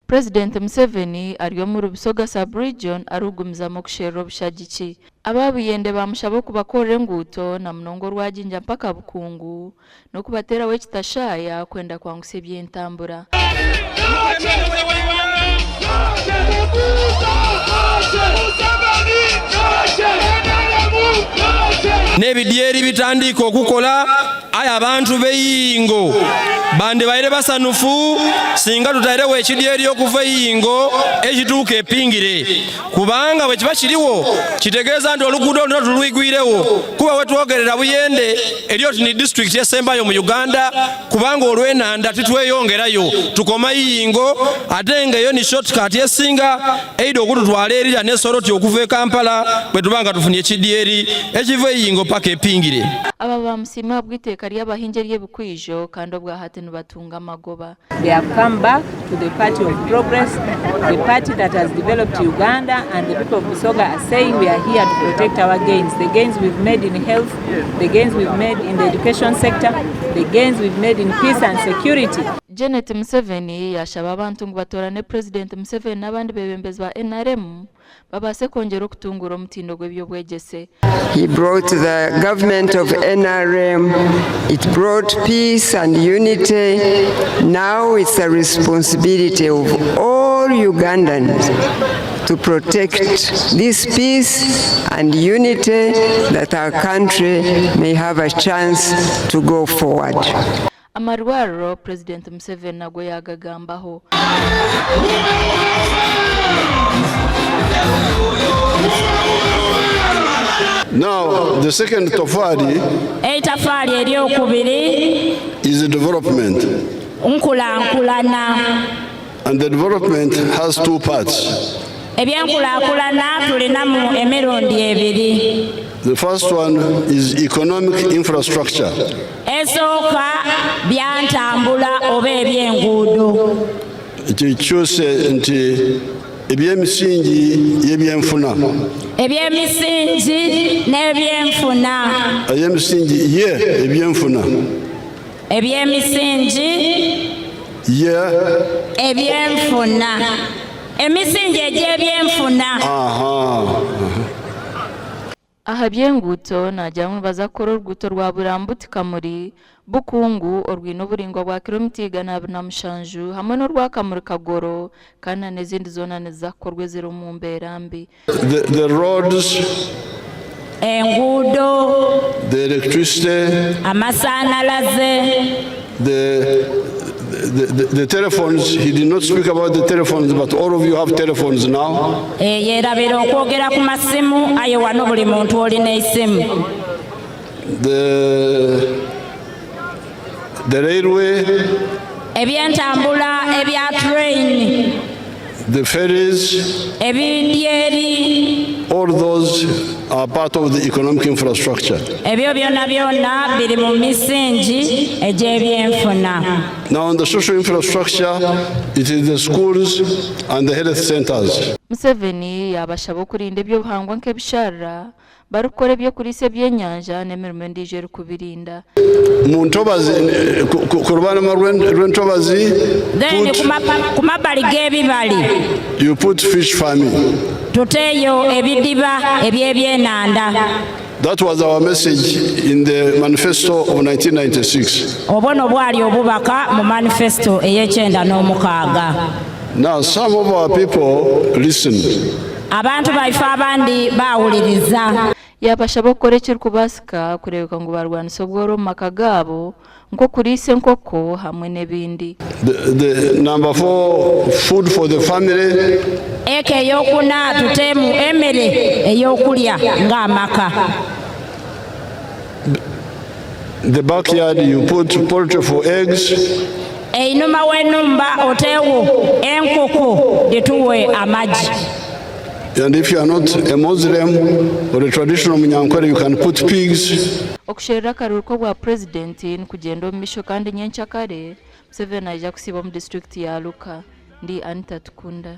President Museveni ariyo mu Rubisoga sub-region arikugumizamu kusherura obushagiki. Buyende bamushaba kubakorera enguuto na mnongo rwajinja mpaka Bukungu n'okubateraho ekitashaya kwenda kwangusa ebyentambura. Nebidyeri bitandika okukola aya abantu beyingo bande baire basanufu singa tutairewo ekidyeri okuva eyingo ekituuka epingire kubanga bwe kiba kiriwo kitegeeza nti oluguudo luno tulwigwirewo kuba wetwogerera Buyende eriyo ni district esembayo mu Uganda kubanga olw'Enhanda titweyongerayo tukoma eyingo ate ngaeyo ni shortcut esinga eido okututwala erira n'esoroti okuva e Kampala bwe tubanga tufunye ekidyeri ekiva eyingo paka epingire. Aba bamusima bw'iteeka ly'abahingi ery'ebikwijo kandi obwa hati nibatunga amagoba. They have come back to the party of progress, the party that has developed Uganda, and the people of Busoga are saying we are here to protect our gains. The gains we've made in health, the gains we've made in the education sector, the gains we've made in peace and security. Janet Museveni yaashaba abantu ngu batorane President Museveni n'abandi bebembezi ba NRM babase kongera okutungura omutindo gw'ebyobwegyese. He brought the government of NRM, it brought peace and unity. Now it's the responsibility of all Ugandans to protect this peace and unity that our country may have a chance to go forward. Amarwariro President Museveni nago yagagambaho. Now, the second tofali is the development. And the development has two parts. The first one is economic infrastructure. Kyose nti ebyemisingi y'ebyenfuna. Ebyemisingi n'ebyenfuna. Ebyemisingi ebyenfuna. Ebyemisingi ebyenfuna. Emisingi egy'ebyenfuna. Aha byenguuto najyamu bazakora oruguuto rwa Burambuti Kamuri Bukungu orwino oburingo bwa kilomita 107 hamwe n'orwa Kamuri Kagoro kandi n'ezindi zona nizakorwa ziri mu mbeera mbi. The roads, enguudo, the electricity, amasanalaze, the telephones. He did not speak about the telephones, but all of you have telephones now. Yerabira okwogera ku masimu aye wano buli muntu olina esimu. The railway, ebyentambula ebya train, the ferries, ebidyeri, all those are part of the economic infrastructure. Ebyo byonna biri mu misingi egy'ebyenfuna. Now on the social infrastructure, it is the schools and the health centers. Museveni yabashaba okurinda ebyobuhangwa nk'ebisharara barukora ebyokulisa ebyenyanja n'emirimo endiijo erikubirinda. Mu ntobazi ku lubalama lw'entobazi, ku mabbali g'ebibali, you put fish farming. Tuteeyo ebidiba eby'ebyenanda. That was our message in the manifesto of 1996. Obono bwali obubaka mu manifesto ey'E96. Now some of our people listen. Abantu baife abandi bawuliriza. Yabashaba okukora ekirikubasika kureebeka ngu barwanisa obworo mu maka gaabo nk'okuriisa enkoko hamwe n'ebindi. The number 4, food for the family. Eka eyokuna tutemu emmere ey'okulya ng'amaka. The backyard, you put poultry for eggs. Einuma w'ennumba oteewo enkoko dituwe amagi. And if you are not a Muslim or a traditional Munyankore, you can put pigs. Okusherura akaruhuko bwa President nikugenda omu misho kandi nyenkyakare Museveni ajja kusiiba mu district ya Luka. Ndi Anita Tukunda.